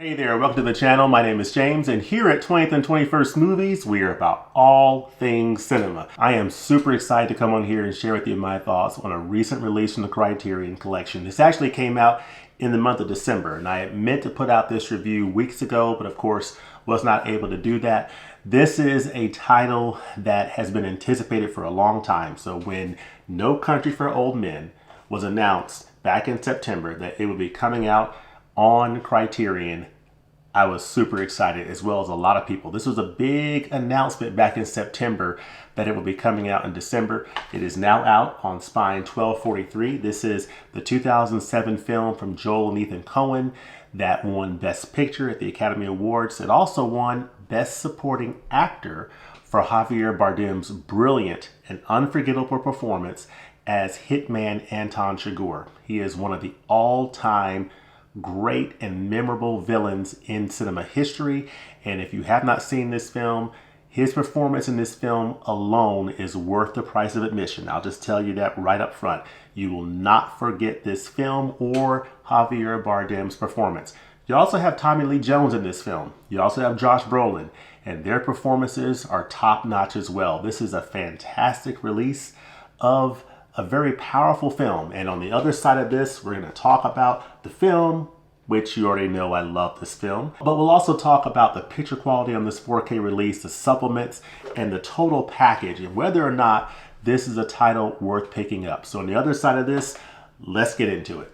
Hey there, welcome to the channel. My name is James, and here at 20th and 21st Movies, we are about all things cinema. I am super excited to come on here and share with you my thoughts on a recent release from the Criterion Collection. This actually came out in the month of December, and I had meant to put out this review weeks ago, but of course was not able to do that. This is a title that has been anticipated for a long time. So when No Country for Old Men was announced back in September that it would be coming out on Criterion, I was super excited, as well as a lot of people. This was a big announcement back in September that it will be coming out in December. It is now out on Spine 1243. This is the 2007 film from Joel and Ethan Coen that won Best Picture at the Academy Awards. It also won Best Supporting Actor for Javier Bardem's brilliant and unforgettable performance as hitman Anton Chigurh. He is one of the all-time great and memorable villains in cinema history, and if you have not seen this film, his performance in this film alone is worth the price of admission. I'll just tell you that right up front. You will not forget this film or Javier Bardem's performance. You also have Tommy Lee Jones in this film. You also have Josh Brolin, and their performances are top-notch as well. This is a fantastic release of a very powerful film. And on the other side of this, we're going to talk about the film, which you already know I love this film. But we'll also talk about the picture quality on this 4K release, the supplements, and the total package, and whether or not this is a title worth picking up. So on the other side of this, let's get into it.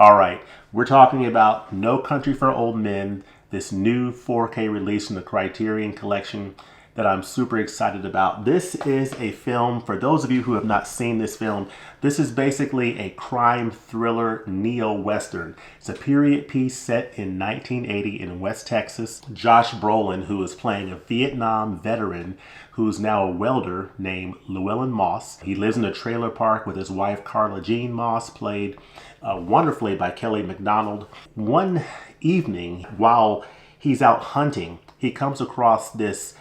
All right, we're talking about No Country for Old Men, this new 4K release from the Criterion Collection that I'm super excited about. This is a film, for those of you who have not seen this film, this is basically a crime thriller neo-western. It's a period piece set in 1980 in West Texas. Josh Brolin, who is playing a Vietnam veteran who's now a welder named Llewellyn Moss. He lives in a trailer park with his wife Carla Jean Moss, played wonderfully by Kelly MacDonald. One evening, while he's out hunting, he comes across this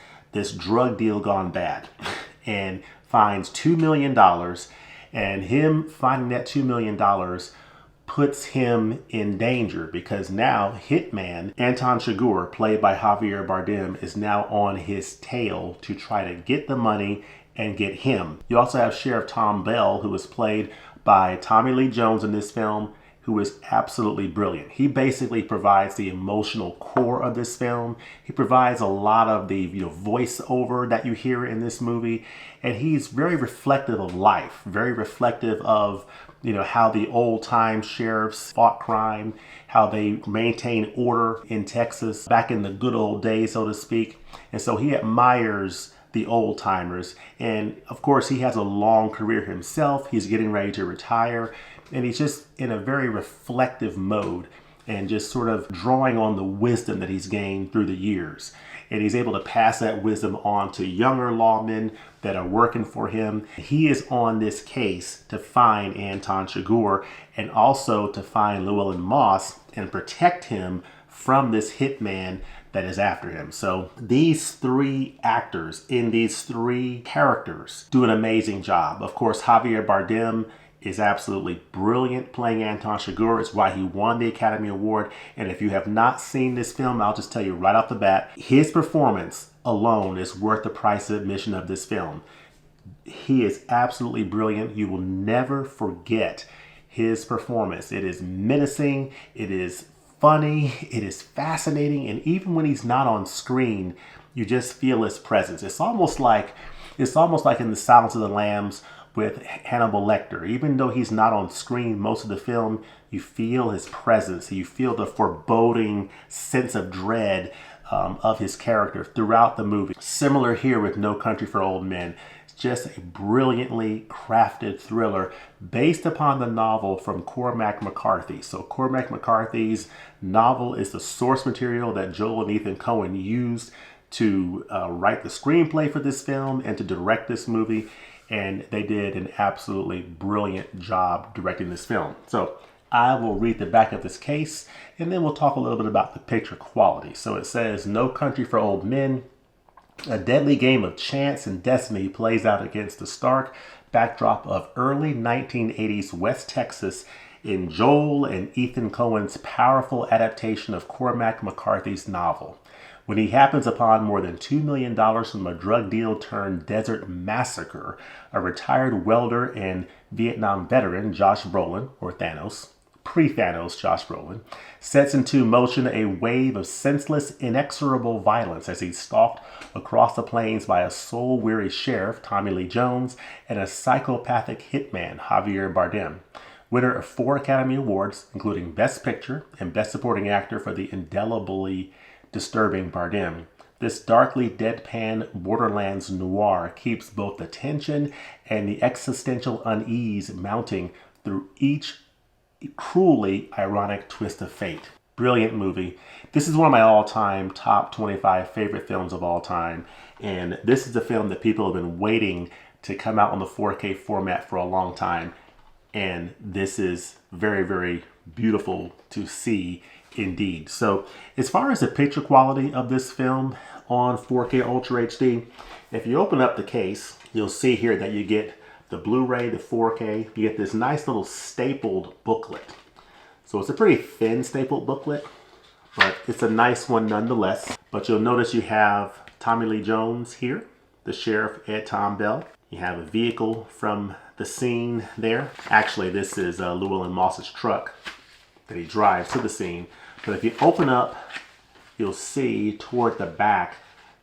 drug deal gone bad and finds $2 million. And him finding that $2 million puts him in danger, because now hitman Anton Chigurh, played by Javier Bardem, is now on his tail to try to get the money and get him. You also have Sheriff Tom Bell, who is played by Tommy Lee Jones in this film, who is absolutely brilliant. He basically provides the emotional core of this film. He provides a lot of the voiceover that you hear in this movie, and he's very reflective of life, very reflective of how the old-time sheriffs fought crime, how they maintained order in Texas back in the good old days, so to speak. And so he admires the old timers, and of course he has a long career himself. He's getting ready to retire, and he's just in a very reflective mode and just sort of drawing on the wisdom that he's gained through the years, and he's able to pass that wisdom on to younger lawmen that are working for him. He is on this case to find Anton Chigurh and also to find Llewellyn Moss and protect him from this hitman that is after him. So these three actors in these three characters do an amazing job. Of course, Javier Bardem is absolutely brilliant playing Anton Chigurh. It's why he won the Academy Award. And if you have not seen this film, I'll just tell you right off the bat, his performance alone is worth the price of admission of this film. He is absolutely brilliant. You will never forget his performance. It is menacing. It is funny, it is fascinating, and even when he's not on screen, you just feel his presence. It's almost like in The Silence of the Lambs with Hannibal Lecter. Even though he's not on screen most of the film, you feel his presence. You feel the foreboding sense of dread of his character throughout the movie. Similar here with No Country for Old Men. Just a brilliantly crafted thriller based upon the novel from Cormac McCarthy. So Cormac McCarthy's novel is the source material that Joel and Ethan Coen used to write the screenplay for this film and to direct this movie. And they did an absolutely brilliant job directing this film. So I will read the back of this case, and then we'll talk a little bit about the picture quality. So it says, No Country for Old Men, a deadly game of chance and destiny plays out against the stark backdrop of early 1980s West Texas in Joel and Ethan Coen's powerful adaptation of Cormac McCarthy's novel. When he happens upon more than $2 million from a drug deal turned desert massacre, a retired welder and Vietnam veteran, Josh Brolin, or Thanos, pre-Thanos Josh Brolin, sets into motion a wave of senseless, inexorable violence as he's stalked across the plains by a soul-weary sheriff, Tommy Lee Jones, and a psychopathic hitman, Javier Bardem. Winner of 4 Academy Awards, including Best Picture and Best Supporting Actor for the indelibly disturbing Bardem. This darkly deadpan Borderlands noir keeps both the tension and the existential unease mounting through each cruelly ironic twist of fate. Brilliant movie. This is one of my all-time top 25 favorite films of all time, and this is a film that people have been waiting to come out on the 4K format for a long time, and this is very, very beautiful to see indeed. So as far as the picture quality of this film on 4K Ultra HD, if you open up the case, you'll see here that you get the Blu-ray, the 4K, you get this nice little stapled booklet. So it's a pretty thin stapled booklet, but it's a nice one nonetheless. But you'll notice you have Tommy Lee Jones here, the sheriff Ed Tom Bell. You have a vehicle from the scene there. Actually, this is Llewellyn Moss's truck that he drives to the scene. But if you open up, you'll see toward the back,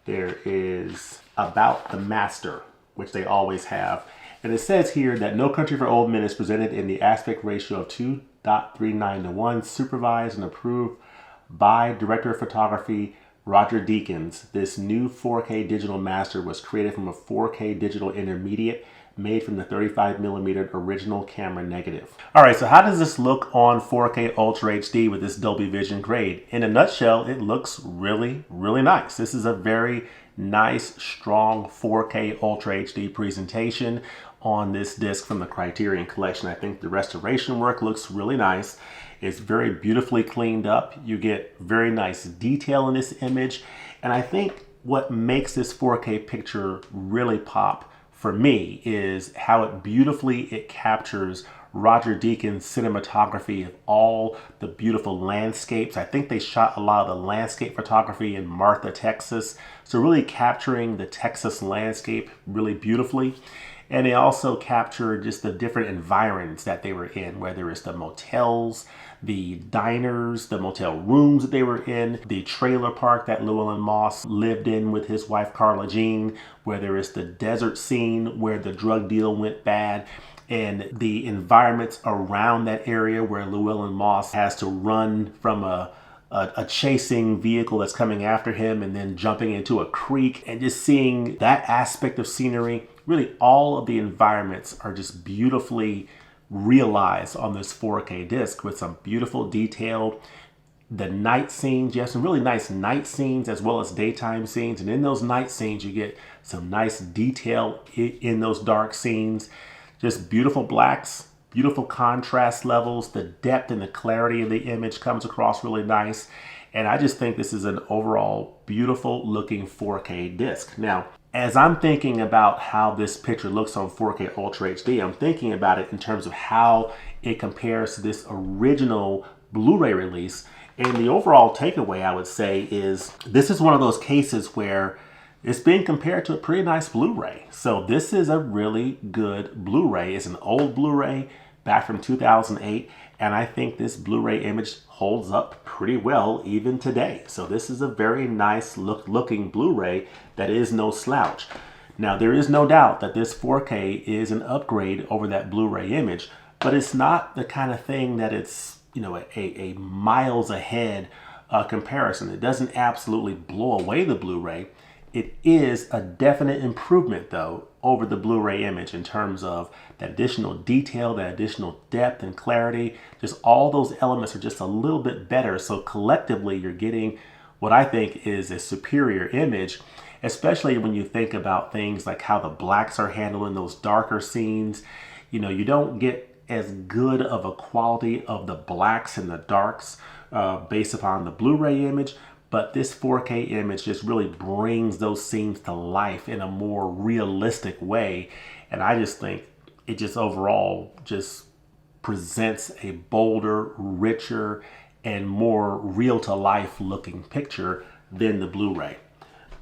there is About the Master, which they always have. And it says here that No Country for Old Men is presented in the aspect ratio of 2.39 to 1, supervised and approved by Director of Photography Roger Deakins. This new 4K digital master was created from a 4K digital intermediate made from the 35mm original camera negative. All right, so how does this look on 4K Ultra HD with this Dolby Vision grade? In a nutshell, it looks really, really nice. This is a very nice, strong 4K Ultra HD presentation on this disc from the Criterion Collection. I think the restoration work looks really nice. It's very beautifully cleaned up. You get very nice detail in this image. And I think what makes this 4K picture really pop for me is how it captures Roger Deakins' cinematography of all the beautiful landscapes. I think they shot a lot of the landscape photography in Martha, Texas. So really capturing the Texas landscape really beautifully. And they also capture just the different environments that they were in, whether it's the motels, the diners, the motel rooms that they were in, the trailer park that Llewellyn Moss lived in with his wife Carla Jean, whether it's the desert scene where the drug deal went bad, and the environments around that area where Llewellyn Moss has to run from a chasing vehicle that's coming after him and then jumping into a creek, and just seeing that aspect of scenery. Really, all of the environments are just beautifully realized on this 4K disc with some beautiful detail. The night scenes, you have some really nice night scenes as well as daytime scenes. And in those night scenes, you get some nice detail in those dark scenes. Just beautiful blacks, beautiful contrast levels. The depth and the clarity of the image comes across really nice. And I just think this is an overall beautiful looking 4K disc. Now, as I'm thinking about how this picture looks on 4K Ultra HD, I'm thinking about it in terms of how it compares to this original Blu-ray release. And the overall takeaway, I would say, is this is one of those cases where it's being compared to a pretty nice Blu-ray. So this is a really good Blu-ray. It's an old Blu-ray back from 2008. And I think this Blu-ray image holds up pretty well even today. So this is a very nice looking Blu-ray that is no slouch. Now, there is no doubt that this 4K is an upgrade over that Blu-ray image, but it's not the kind of thing that it's, you know, a miles ahead comparison. It doesn't absolutely blow away the Blu-ray. It is a definite improvement, though, over the Blu-ray image in terms of that additional detail, that additional depth and clarity. Just all those elements are just a little bit better. So collectively, you're getting what I think is a superior image, especially when you think about things like how the blacks are handled in those darker scenes. You know, you don't get as good of a quality of the blacks and the darks based upon the Blu-ray image, but this 4K image just really brings those scenes to life in a more realistic way. And I just think it just overall just presents a bolder, richer, and more real to life looking picture than the Blu-ray.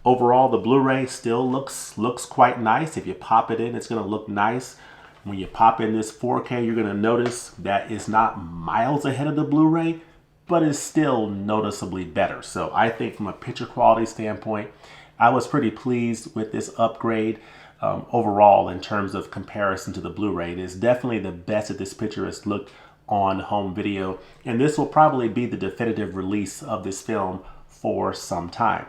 Overall, the Blu-ray still looks quite nice. If you pop it in, it's going to look nice. When you pop in this 4K, you're going to notice that it's not miles ahead of the Blu-ray, but it's still noticeably better. So I think from a picture quality standpoint, I was pretty pleased with this upgrade overall in terms of comparison to the Blu-ray. It is definitely the best that this picture has looked on home video, and this will probably be the definitive release of this film for some time.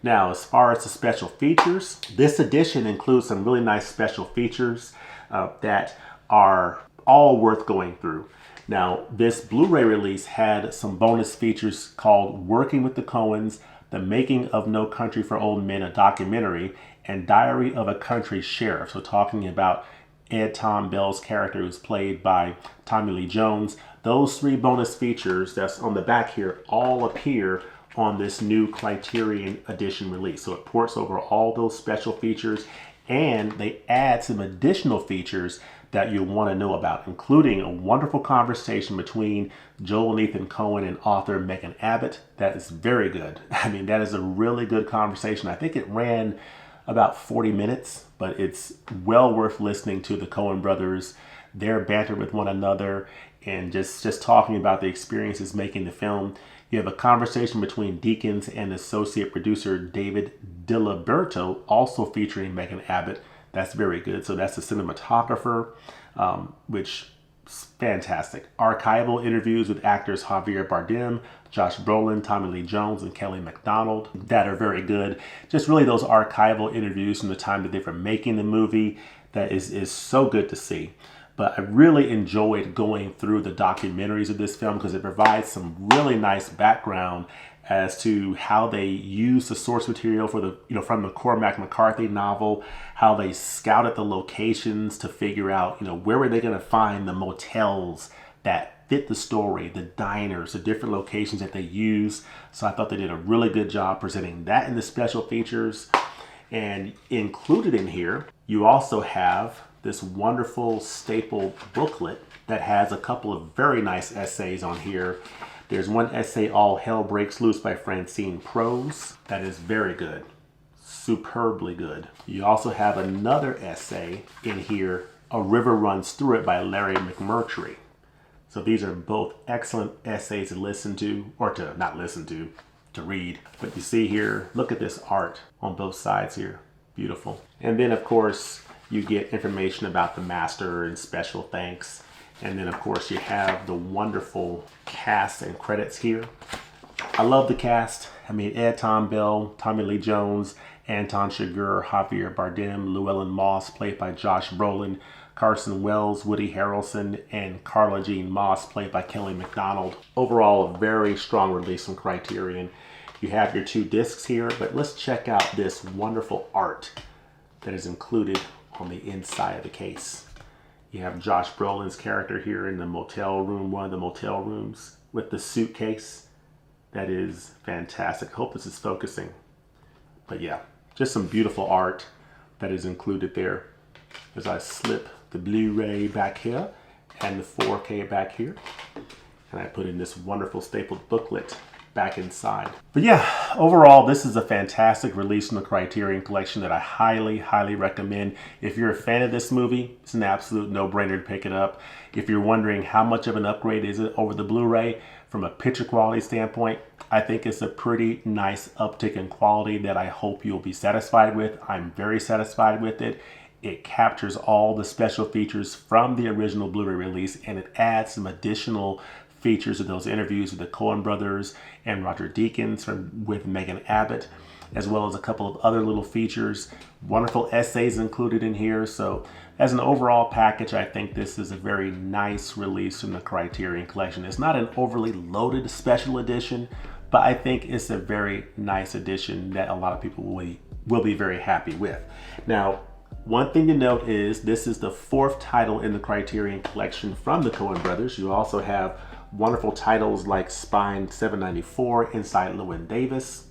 Now, as far as the special features, this edition includes some really nice special features that are all worth going through. Now, this Blu-ray release had some bonus features called Working with the Coens, The Making of No Country for Old Men, a documentary, and Diary of a Country Sheriff. So talking about Ed Tom Bell's character, who's played by Tommy Lee Jones. Those 3 bonus features that's on the back here all appear on this new Criterion edition release. So it ports over all those special features, and they add some additional features that you'll want to know about, including a wonderful conversation between Joel and Ethan Coen and author Megan Abbott. That is very good. I mean, that is a really good conversation. I think it ran about 40 minutes, but it's well worth listening to the Coen brothers, their banter with one another, and just talking about the experiences making the film. You have a conversation between Deakins and associate producer David Diliberto, also featuring Megan Abbott. That's very good. So that's the cinematographer, which is fantastic. Archival interviews with actors Javier Bardem, Josh Brolin, Tommy Lee Jones, and Kelly MacDonald that are very good. Just really those archival interviews from the time that they were making the movie that is so good to see. But I really enjoyed going through the documentaries of this film because it provides some really nice background as to how they use the source material for the, from the Cormac McCarthy novel, how they scouted the locations to figure out, where were they going to find the motels that fit the story, the diners, the different locations that they use. So I thought they did a really good job presenting that in the special features. And included in here, you also have this wonderful staple booklet that has a couple of very nice essays on here. There's one essay, All Hell Breaks Loose by Francine Prose. That is very good, superbly good. You also have another essay in here, A River Runs Through It by Larry McMurtry. So these are both excellent essays to listen to, or to not listen to read. But you see here, look at this art on both sides here, beautiful. And then of course, you get information about the master and special thanks. And then of course you have the wonderful cast and credits here. I love the cast. I mean, Ed Tom Bell, Tommy Lee Jones, Anton Chigurh, Javier Bardem, Llewellyn Moss, played by Josh Brolin, Carson Wells, Woody Harrelson, and Carla Jean Moss, played by Kelly MacDonald. Overall, a very strong release from Criterion. You have your 2 discs here, but let's check out this wonderful art that is included on the inside of the case. You have Josh Brolin's character here in the motel room, one of the motel rooms, with the suitcase. That is fantastic. I hope this is focusing. But yeah, just some beautiful art that is included there. As I slip the Blu-ray back here and the 4K back here, and I put in this wonderful stapled booklet back inside. But yeah, overall, this is a fantastic release from the Criterion Collection that I highly, highly recommend. If you're a fan of this movie, it's an absolute no-brainer to pick it up. If you're wondering how much of an upgrade is it over the Blu-ray, from a picture quality standpoint, I think it's a pretty nice uptick in quality that I hope you'll be satisfied with. I'm very satisfied with it. It captures all the special features from the original Blu-ray release, and it adds some additional features of those interviews with the Coen brothers and Roger Deakins with Megan Abbott, as well as a couple of other little features. Wonderful essays included in here. So as an overall package, I think this is a very nice release from the Criterion Collection. It's not an overly loaded special edition, but I think it's a very nice edition that a lot of people will be very happy with. Now, One thing to note is this is the 4th title in the Criterion Collection from the Coen Brothers. You also have wonderful titles like Spine 794, Inside Llewyn Davis,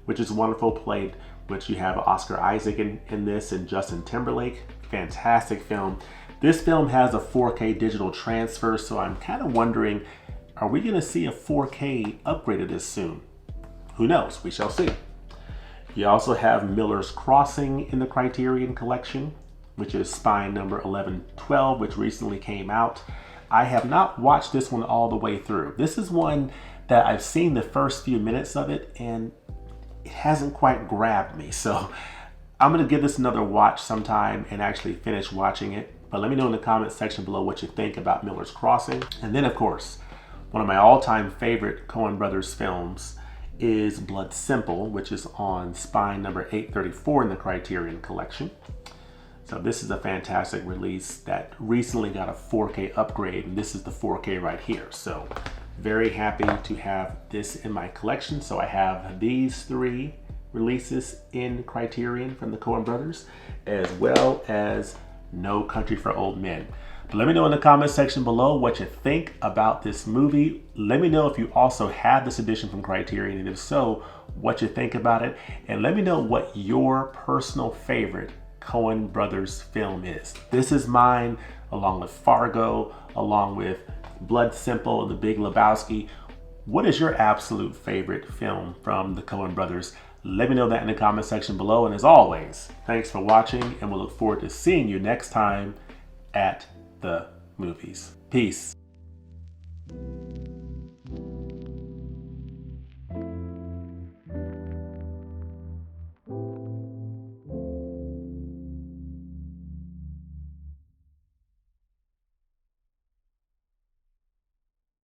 which is wonderful, played, which you have Oscar Isaac in this, and Justin Timberlake. Fantastic film. This film has a 4K digital transfer, so I'm kind of wondering, are we going to see a 4K upgrade of this soon? Who knows? We shall see. You also have Miller's Crossing in the Criterion Collection, which is Spine number 1112, which recently came out. I have not watched this one all the way through. This is one that I've seen the first few minutes of it, and it hasn't quite grabbed me. So I'm going to give this another watch sometime and actually finish watching it. But let me know in the comment section below what you think about Miller's Crossing. And then, of course, one of my all-time favorite Coen Brothers films is Blood Simple, which is on Spine number 834 in the Criterion Collection. So this is a fantastic release that recently got a 4K upgrade, and this is the 4K right here. So very happy to have this in my collection. So I have these 3 releases in Criterion from the Coen Brothers, as well as No Country for Old Men. But let me know in the comment section below what you think about this movie. Let me know if you also have this edition from Criterion, and if so, what you think about it. And let me know what your personal favorite Coen Brothers film is. This is mine, along with Fargo, along with Blood Simple and The Big Lebowski. What is your absolute favorite film from the Coen Brothers? Let me know that in the comment section below. And as always, thanks for watching, and we'll look forward to seeing you next time at the movies. Peace.